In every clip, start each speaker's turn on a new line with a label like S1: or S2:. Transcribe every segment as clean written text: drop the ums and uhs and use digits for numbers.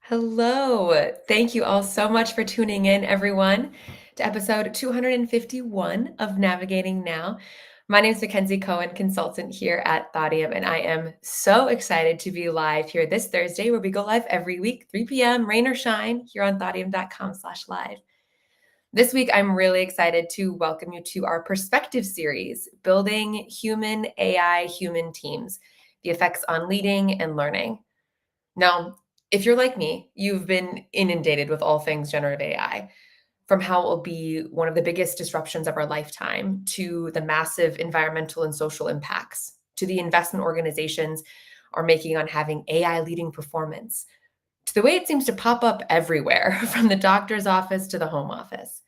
S1: Hello. Thank you all so much for tuning in, everyone, to episode 251 of Navigating Now. My name is Makenzi, Coan, consultant here at Thoughtium, and I am so excited to be live here this Thursday, where we go live every week, 3 p.m., rain or shine, here on thoughtium.com/live. This week, I'm really excited to welcome you to our Perspective series, Building Human AI Human Teams, the effects on leading and learning. Now, if you're like me, you've been inundated with all things generative AI, from how it will be one of the biggest disruptions of our lifetime, to the massive environmental and social impacts, to the investment organizations are making on having AI leading performance, to the way it seems to pop up everywhere, from the doctor's office to the home office.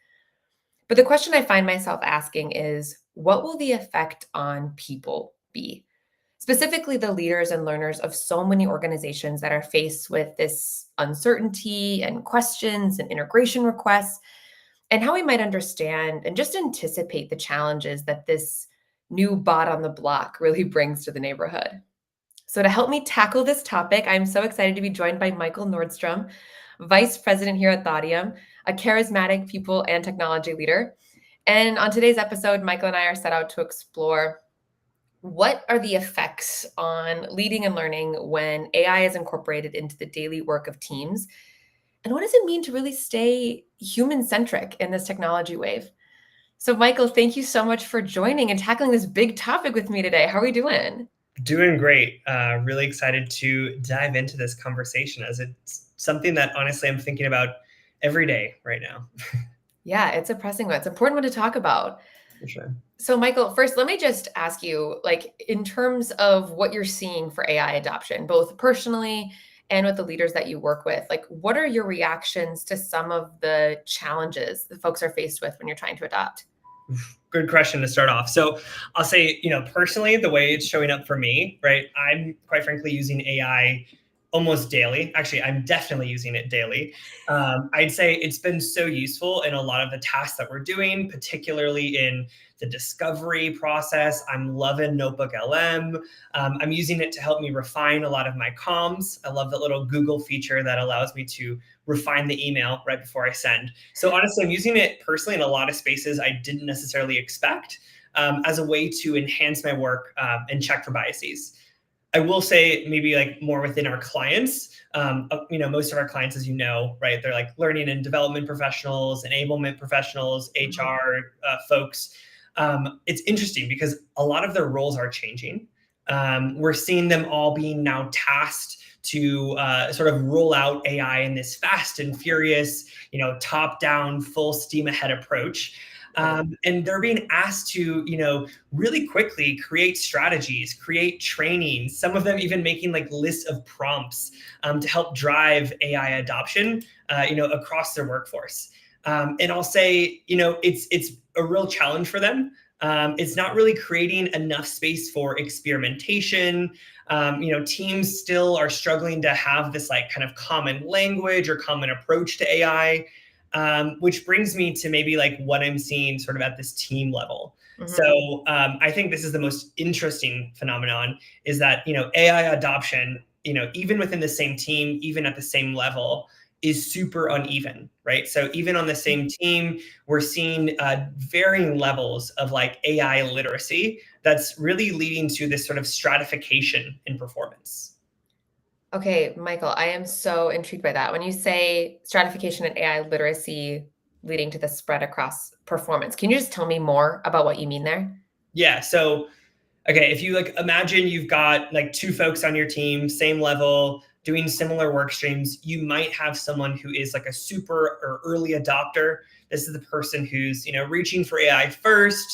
S1: But the question I find myself asking is, what will the effect on people be? Specifically, the leaders and learners of so many organizations that are faced with this uncertainty and questions and integration requests, and how we might understand and just anticipate the challenges that this new bot on the block really brings to the neighborhood. So, to help me tackle this topic, I'm so excited to be joined by Michael Nordstrom, Vice President here at Thoughtium, a charismatic people and technology leader. And on today's episode, Michael and I are set out to explore what are the effects on leading and learning when AI is incorporated into the daily work of teams? And what does it mean to really stay human centric in this technology wave? So, Michael, thank you so much for joining and tackling this big topic with me today. How are we doing?
S2: Doing great. Really excited to dive into this conversation as it's something that honestly I'm thinking about every day right now.
S1: Yeah, it's a pressing one. It's an important one to talk about.
S2: For sure.
S1: So, Michael, first, let me just ask you, like, in terms of what you're seeing for AI adoption, both personally and with the leaders that you work with, like, what are your reactions to some of the challenges that folks are faced with when you're trying to adopt?
S2: Good question to start off. So I'll say, personally, the way it's showing up for me, right? I'm quite frankly using AI almost daily. Actually, I'm definitely using it daily. I'd say it's been so useful in a lot of the tasks that we're doing, particularly in the discovery process. I'm loving Notebook LM. I'm using it to help me refine a lot of my comms. I love that little Google feature that allows me to refine the email right before I send. So honestly, I'm using it personally in a lot of spaces I didn't necessarily expect as a way to enhance my work and check for biases. I will say maybe like more within our clients, most of our clients, as you know, right, they're like learning and development professionals, enablement professionals,
S1: Mhm.
S2: HR folks. It's interesting because a lot of their roles are changing. We're seeing them all being now tasked to sort of roll out AI in this fast and furious, top down, full steam ahead approach.
S1: Right.
S2: And they're being asked to, really quickly create strategies, create training, some of them even making like lists of prompts to help drive AI adoption, across their workforce. And I'll say, it's a real challenge for them. It's not really creating enough space for experimentation. Teams still are struggling to have this like kind of common language or common approach to AI, which brings me to maybe like what I'm seeing sort of at this team level.
S1: Mhm.
S2: So I think this is the most interesting phenomenon is that, AI adoption, even within the same team, even at the same level, is super uneven, right? So even on the same team, we're seeing varying levels of like AI literacy that's really leading to this sort of stratification in performance.
S1: Okay, Michael, I am so intrigued by that. When you say stratification and AI literacy leading to the spread across performance, can you just tell me more about what you mean there?
S2: Yeah. So okay, if you like imagine you've got like two folks on your team, same level, doing similar work streams, you might have someone who is like a super or early adopter. This is the person who's, reaching for AI first.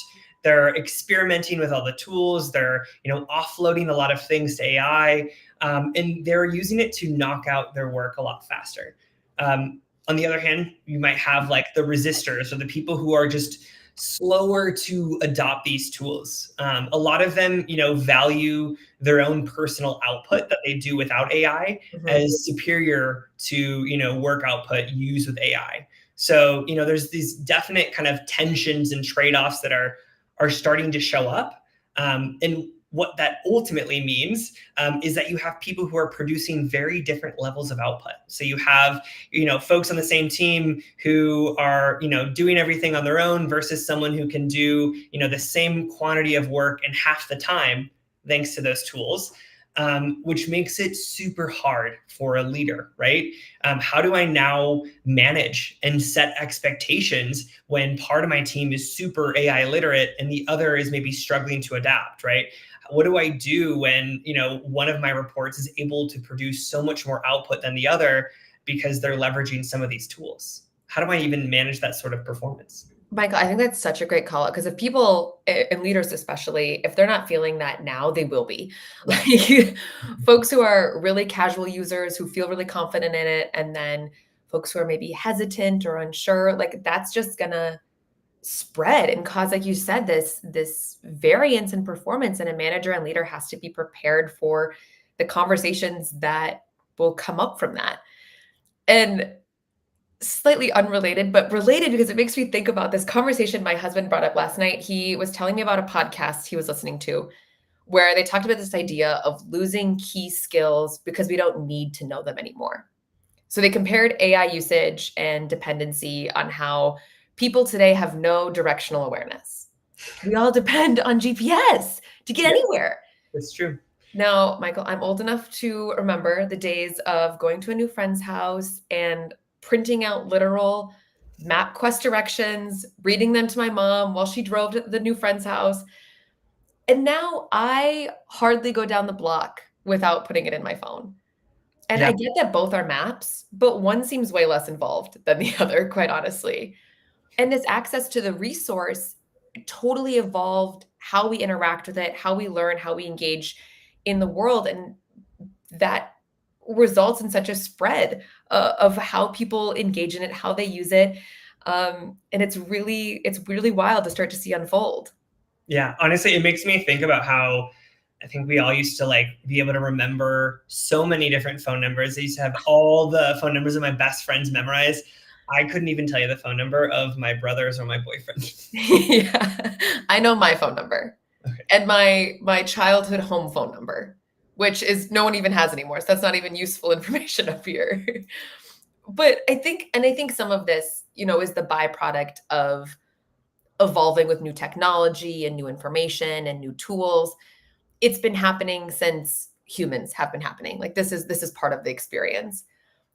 S2: They're experimenting with all the tools. They're, offloading a lot of things to AI, and they're using it to knock out their work a lot faster. On the other hand, you might have like the resistors or the people who are just slower to adopt these tools. A lot of them, value their own personal output that they do without AI
S1: Mhm.
S2: as superior to, work output used with AI. So, there's these definite kind of tensions and trade-offs that are starting to show up. And what that ultimately means is that you have people who are producing very different levels of output. So you have, folks on the same team who are, doing everything on their own versus someone who can do, the same quantity of work in half the time thanks to those tools. Which makes it super hard for a leader, right? How do I now manage and set expectations when part of my team is super AI literate and the other is maybe struggling to adapt, right? What do I do when, one of my reports is able to produce so much more output than the other because they're leveraging some of these tools? How do I even manage that sort of performance?
S1: Michael, I think that's such a great call out because if people and leaders especially, if they're not feeling that now, they will be.
S2: Yeah.
S1: Like folks who are really casual users who feel really confident in it, and then folks who are maybe hesitant or unsure, like that's just gonna spread and cause, like you said, this variance in performance. And a manager and leader has to be prepared for the conversations that will come up from that. And slightly unrelated, but related because it makes me think about this conversation my husband brought up last night. He was telling me about a podcast he was listening to where they talked about this idea of losing key skills because we don't need to know them anymore. So they compared AI usage and dependency on how people today have no directional awareness. We all depend on GPS to get
S2: Yeah,
S1: anywhere.
S2: it's true.
S1: Now, Michael, I'm old enough to remember the days of going to a new friend's house and printing out literal MapQuest directions, reading them to my mom while she drove to the new friend's house. And now I hardly go down the block without putting it in my phone. And
S2: Yeah.
S1: I get that both are maps, but one seems way less involved than the other, quite honestly. And this access to the resource totally evolved how we interact with it, how we learn, how we engage in the world. And that results in such a spread of how people engage in it, how they use it. And it's really wild to start to see unfold.
S2: Yeah, honestly, it makes me think about how I think we all used to like be able to remember so many different phone numbers. I used to have all the phone numbers of my best friends memorized. I couldn't even tell you the phone number of my brothers or my boyfriend.
S1: Yeah. I know my phone number
S2: Okay.
S1: and my childhood home phone number, which is no one even has anymore. So that's not even useful information up here. But I think some of this, is the byproduct of evolving with new technology and new information and new tools. It's been happening since humans have been happening. Like this is part of the experience.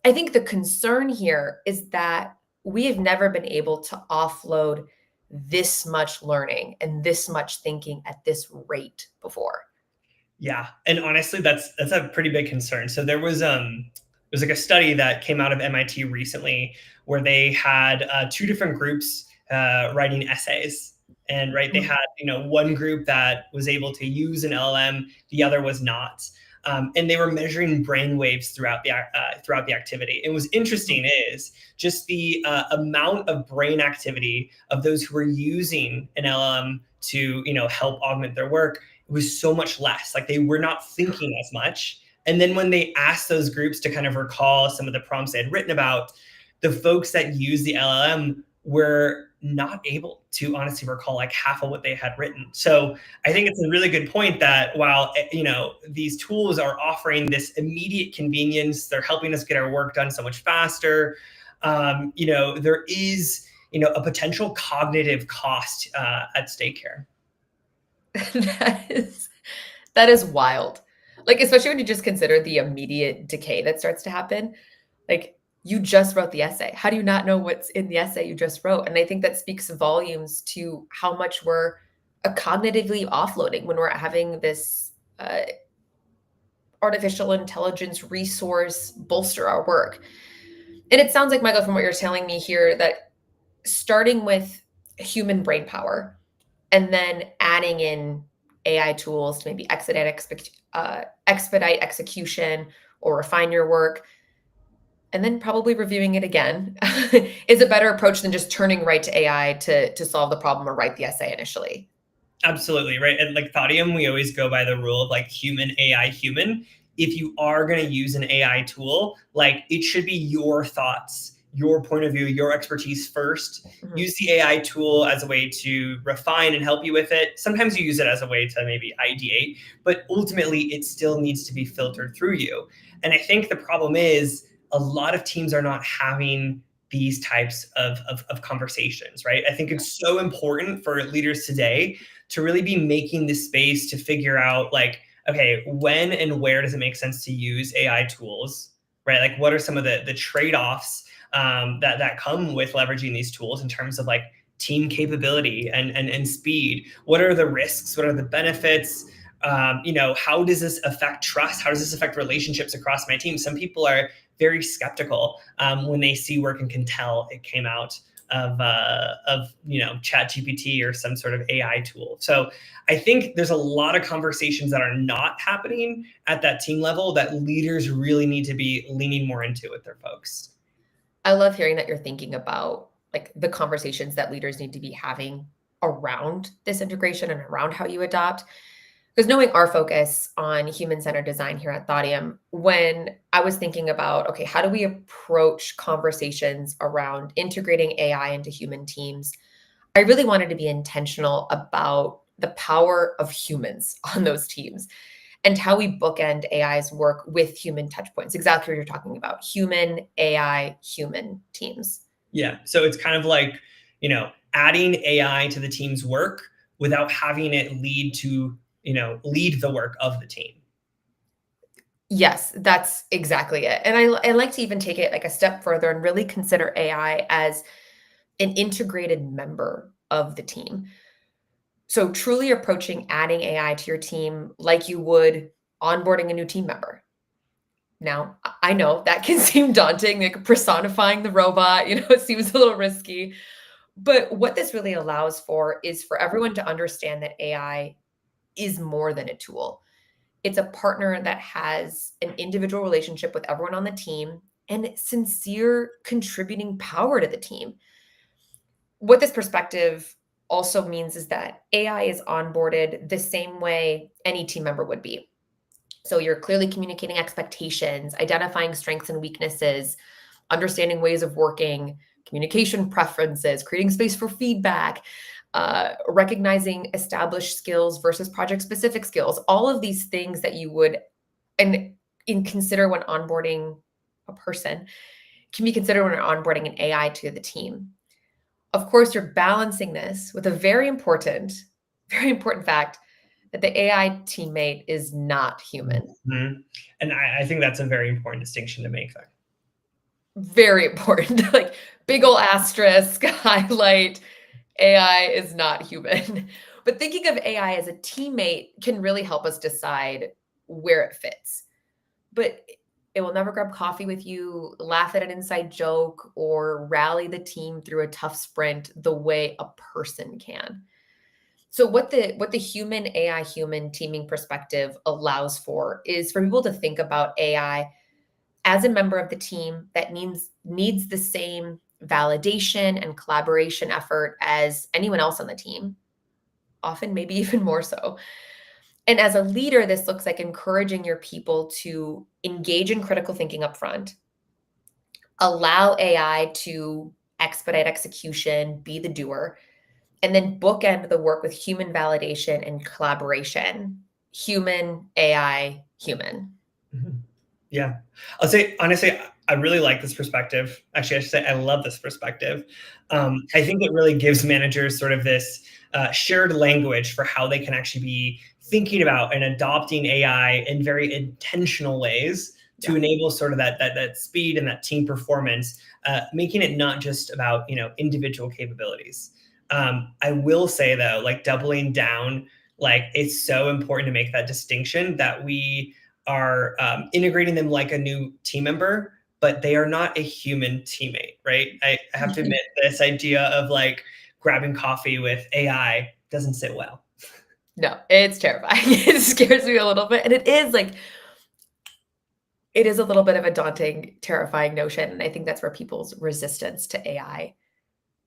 S1: I think the concern here is that we have never been able to offload this much learning and this much thinking at this rate before.
S2: Yeah, and honestly, that's a pretty big concern. So there's like a study that came out of MIT recently where they had two different groups writing essays, and right they
S1: Mm.
S2: had one group that was able to use an LLM, the other was not, and they were measuring brain waves throughout the activity. And what's interesting is just the amount of brain activity of those who were using an LLM to help augment their work was so much less. Like they were not thinking as much. And then when they asked those groups to kind of recall some of the prompts they had written about, the folks that used the LLM were not able to honestly recall like half of what they had written. So I think it's a really good point that while these tools are offering this immediate convenience, they're helping us get our work done so much faster. There is a potential cognitive cost at stake here.
S1: that is that is wild. Like especially when you just consider the immediate decay that starts to happen. Like you just wrote the essay. How do you not know what's in the essay you just wrote? And I think that speaks volumes to how much we're cognitively offloading when we're having this artificial intelligence resource bolster our work. And it sounds like, Michael, from what you're telling me here, that starting with human brain power and then adding in AI tools to maybe expedite execution or refine your work, and then probably reviewing it again is a better approach than just turning right to AI to solve the problem or write the essay initially.
S2: Absolutely, right. And like Thoughtium, we always go by the rule of like human, AI, human. If you are going to use an AI tool, like it should be your thoughts, your point of view, your expertise first.
S1: Mhm.
S2: Use the AI tool as a way to refine and help you with it. Sometimes you use it as a way to maybe ideate, but ultimately it still needs to be filtered through you. And I think the problem is a lot of teams are not having these types of conversations, right? I think it's so important for leaders today to really be making this space to figure out like, okay, when and where does it make sense to use AI tools, right? Like what are some of the trade-offs that come with leveraging these tools in terms of like team capability and speed? What are the risks? What are the benefits? How does this affect trust? How does this affect relationships across my team? Some people are very skeptical when they see work and can tell it came out of ChatGPT or some sort of AI tool. So I think there's a lot of conversations that are not happening at that team level that leaders really need to be leaning more into with their folks.
S1: I love hearing that you're thinking about like the conversations that leaders need to be having around this integration and around how you adopt. Because knowing our focus on human-centered design here at Thoughtium, when I was thinking about, okay, how do we approach conversations around integrating AI into human teams? I really wanted to be intentional about the power of humans on those teams and how we bookend AI's work with human touch points. Exactly what you're talking about. Human, AI, human teams.
S2: Yeah. So it's kind of like, adding AI to the team's work without having it lead the work of the team.
S1: Yes, that's exactly it. And I like to even take it like a step further and really consider AI as an integrated member of the team. So truly approaching adding AI to your team like you would onboarding a new team member. Now, I know that can seem daunting, like personifying the robot, it seems a little risky. But what this really allows for is for everyone to understand that AI is more than a tool. It's a partner that has an individual relationship with everyone on the team and sincere contributing power to the team. What this perspective also means is that AI is onboarded the same way any team member would be. So you're clearly communicating expectations, identifying strengths and weaknesses, understanding ways of working, communication preferences, creating space for feedback, recognizing established skills versus project specific skills, all of these things that you would and in consider when onboarding a person can be considered when you're onboarding an AI to the team. Of course, you're balancing this with a very important fact that the AI teammate is not human.
S2: Mhm. And I think that's a very important distinction to make there.
S1: Very important. Like big ol' asterisk, highlight, AI is not human. But thinking of AI as a teammate can really help us decide where it fits. But it will never grab coffee with you, laugh at an inside joke, or rally the team through a tough sprint the way a person can. So what the human AI human teaming perspective allows for is for people to think about AI as a member of the team that needs the same validation and collaboration effort as anyone else on the team, often maybe even more so. And as a leader, this looks like encouraging your people to engage in critical thinking up front, allow AI to expedite execution, be the doer, and then bookend the work with human validation and collaboration. Human, AI, human.
S2: Mhm. Yeah. I'll say, honestly, I really like this perspective. Actually, I should say I love this perspective. I think it really gives managers sort of this shared language for how they can actually be thinking about and adopting AI in very intentional ways to
S1: Yeah.
S2: enable sort of that speed and that team performance, making it not just about individual capabilities. I will say though, like doubling down, like it's so important to make that distinction that we are integrating them like a new team member, but they are not a human teammate, right? I have to admit, this idea of like grabbing coffee with AI doesn't sit well.
S1: No, it's terrifying. It scares me a little bit. And it is a little bit of a daunting, terrifying notion. And I think that's where people's resistance to AI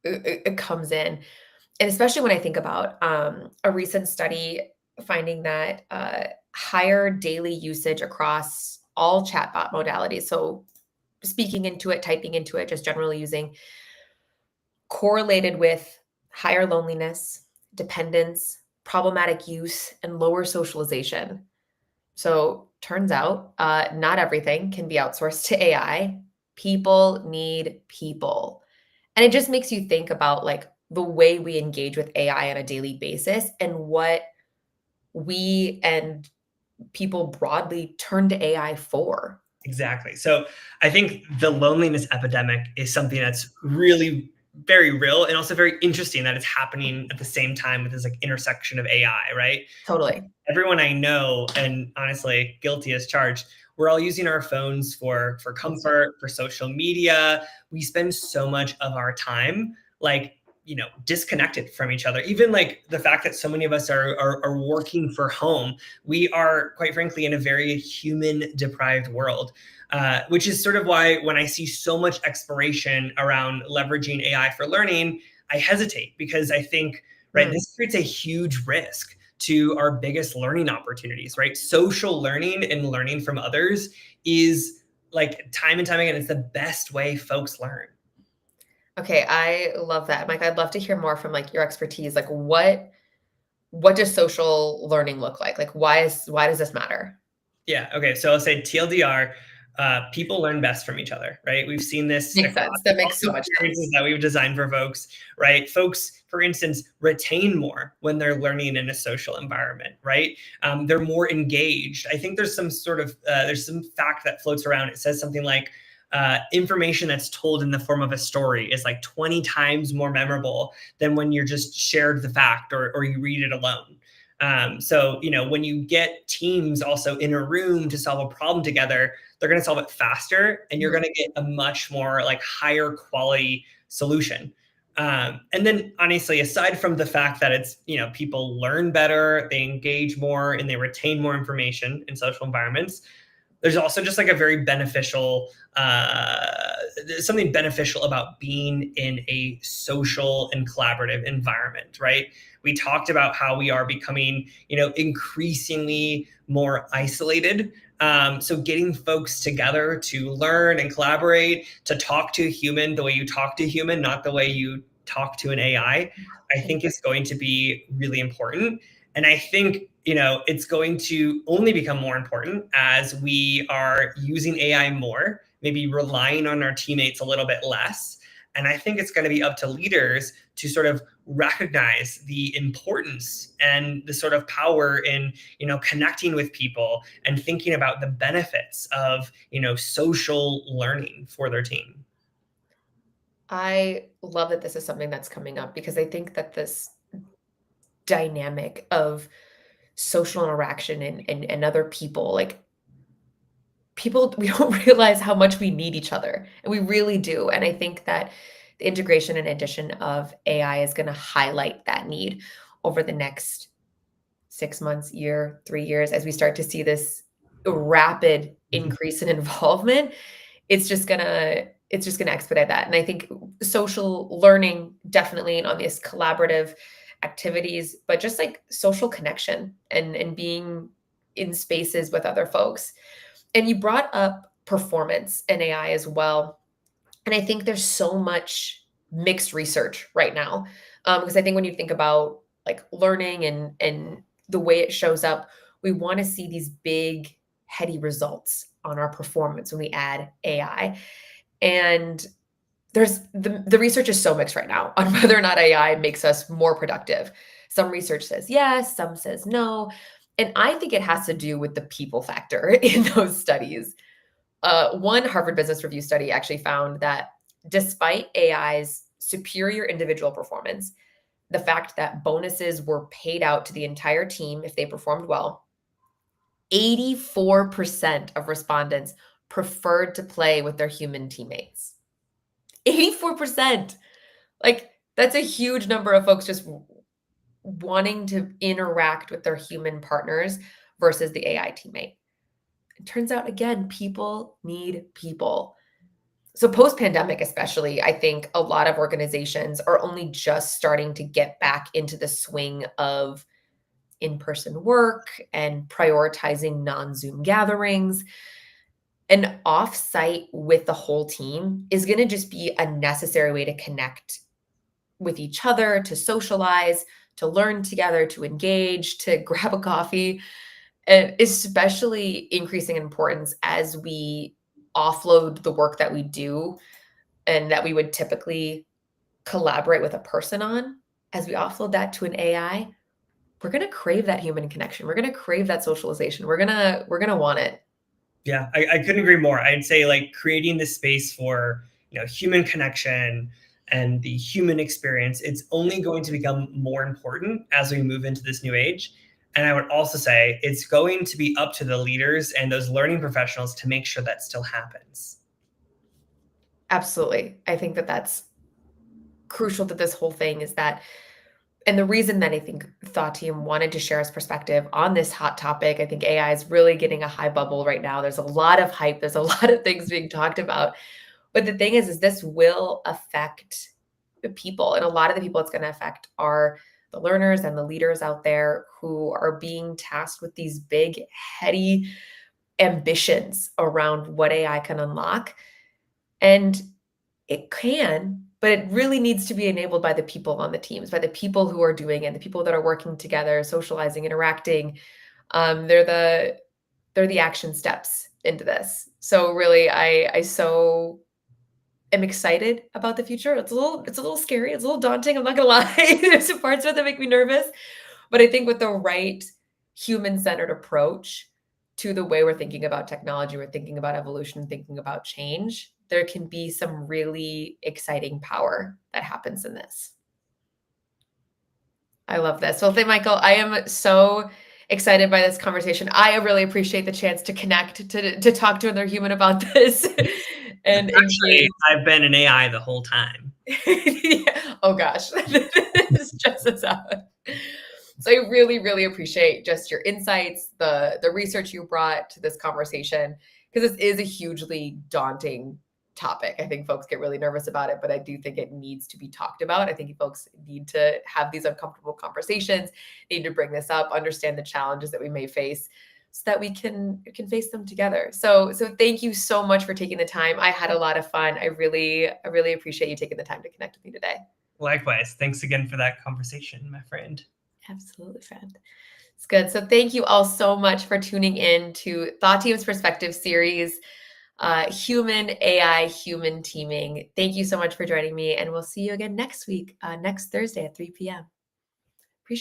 S1: it comes in. And especially when I think about a recent study finding that higher daily usage across all chatbot modalities. So speaking into it, typing into it, just generally using, correlated with higher loneliness, dependence, problematic use, and lower socialization. So turns out not everything can be outsourced to AI. People need people. And it just makes you think about like the way we engage with AI on a daily basis and what we and people broadly turn to AI for.
S2: Exactly. So I think the loneliness epidemic is something that's really very real and also very interesting that it's happening at the same time with this like intersection of AI, right?
S1: Totally.
S2: Everyone I know, and honestly, guilty as charged, we're all using our phones for comfort, for social media. We spend so much of our time like disconnected from each other. Even like the fact that so many of us are working for home, we are quite frankly in a very human deprived world. Which is sort of why when I see so much exploration around leveraging AI for learning, I hesitate because I think, right,
S1: Mm.
S2: this creates a huge risk to our biggest learning opportunities, right? Social learning and learning from others is like time and time again, it's the best way folks learn.
S1: Okay, I love that. Mike, I'd love to hear more from like your expertise. Like what does social learning look like? Like why does this matter?
S2: Yeah. Okay. So I'll say TLDR, people learn best from each other, right? We've seen this
S1: Makes
S2: across
S1: sense. That
S2: all
S1: makes
S2: the
S1: so much
S2: experiences
S1: sense.
S2: that we've designed for folks, right? Folks, for instance, retain more when they're learning in a social environment, right? They're more engaged. I think there's some sort of there's some fact that floats around. It says something like information that's told in the form of a story is like 20 times more memorable than when you're just shared the fact or you read it alone. So, when you get teams also in a room to solve a problem together, they're going to solve it faster and you're
S1: Mhm.
S2: going to get a much more like higher quality solution. And then honestly, aside from the fact that it's, people learn better, they engage more and they retain more information in social environments, there's also just like a very beneficial there's something beneficial about being in a social and collaborative environment, right? We talked about how we are becoming increasingly more isolated. So getting folks together to learn and collaborate, to talk to a human the way you talk to a human, not the way you talk to an I think is going to be really important. And I think, it's going to only become more important as we are using AI more, maybe relying on our teammates a little bit less. And I think it's going to be up to leaders to sort of recognize the importance and the sort of power in, connecting with people and thinking about the benefits of, social learning for their team.
S1: I love that this is something that's coming up because I think that this dynamic of social interaction and other people, like people, we don't realize how much we need each other. And we really do. And I think that the integration and addition of AI is going to highlight that need over the next 6 months, year, 3 years, as we start to see this rapid increase in involvement. It's just gonna expedite that. And I think social learning definitely and on these collaborative activities, but just like social connection and being in spaces with other folks. And you brought up performance and AI as well. And I think there's so much mixed research right now. Because I think when you think about like learning and the way it shows up, we want to see these big, heady results on our performance when we add AI. And there's the research is so mixed right now on whether or not AI makes us more productive. Some research says yes, some says no. And I think it has to do with the people factor in those studies. One Harvard Business Review study actually found that despite AI's superior individual performance, the fact that bonuses were paid out to the entire team if they performed well, 84% of respondents preferred to play with their human teammates. 84%. Like, that's a huge number of folks just wanting to interact with their human partners versus the AI teammate. It turns out, again, people need people. So post-pandemic especially, I think a lot of organizations are only just starting to get back into the swing of in-person work and prioritizing non-Zoom gatherings. an offsite with the whole team is going to just be a necessary way to connect with each other, to socialize, to learn together, to engage, to grab a coffee, and especially increasing in importance as we offload the work that we do and that we would typically collaborate with a person on. As we offload that to an AI, we're going to crave that human connection. We're going to crave that socialization. We're going to want it.
S2: Yeah, I couldn't agree more. I'd say like creating the space for, human connection and the human experience, it's only going to become more important as we move into this new age. And I would also say it's going to be up to the leaders and those learning professionals to make sure that still happens.
S1: Absolutely. I think that that's crucial to this whole thing is that, and the reason that I think Thoughtium wanted to share his perspective on this hot topic, I think AI is really getting a high bubble right now. There's a lot of hype. There's a lot of things being talked about. But the thing is this will affect the people. And a lot of the people it's going to affect are the learners and the leaders out there who are being tasked with these big, heady ambitions around what AI can unlock. And it can, but it really needs to be enabled by the people on the teams, by the people who are doing it, the people that are working together, socializing, interacting. They're the action steps into this. So really, I so am excited about the future. It's a little scary. It's a little daunting. I'm not gonna lie. There's some parts of it that make me nervous, but I think with the right human-centered approach to the way we're thinking about technology, we're thinking about evolution, thinking about change, there can be some really exciting power that happens in this. I love this. Well, thank Michael. I am so excited by this conversation. I really appreciate the chance to connect, to talk to another human about this and
S2: Actually,
S1: engage.
S2: I've been an AI the whole time.
S1: Oh gosh, this stresses out. So I really, really appreciate just your insights, the research you brought to this conversation, because this is a hugely daunting topic. I think folks get really nervous about it, but I do think it needs to be talked about. I think folks need to have these uncomfortable conversations, need to bring this up, understand the challenges that we may face so that we can face them together. So thank you so much for taking the time. I had a lot of fun. I really appreciate you taking the time to connect with me today.
S2: Likewise. Thanks again for that conversation, my friend.
S1: Absolutely, friend. It's good. So thank you all so much for tuning in to Thoughtium's Perspective series, Human AI Human Teaming. Thank you so much for joining me, and we'll see you again next week, next Thursday at 3 p.m.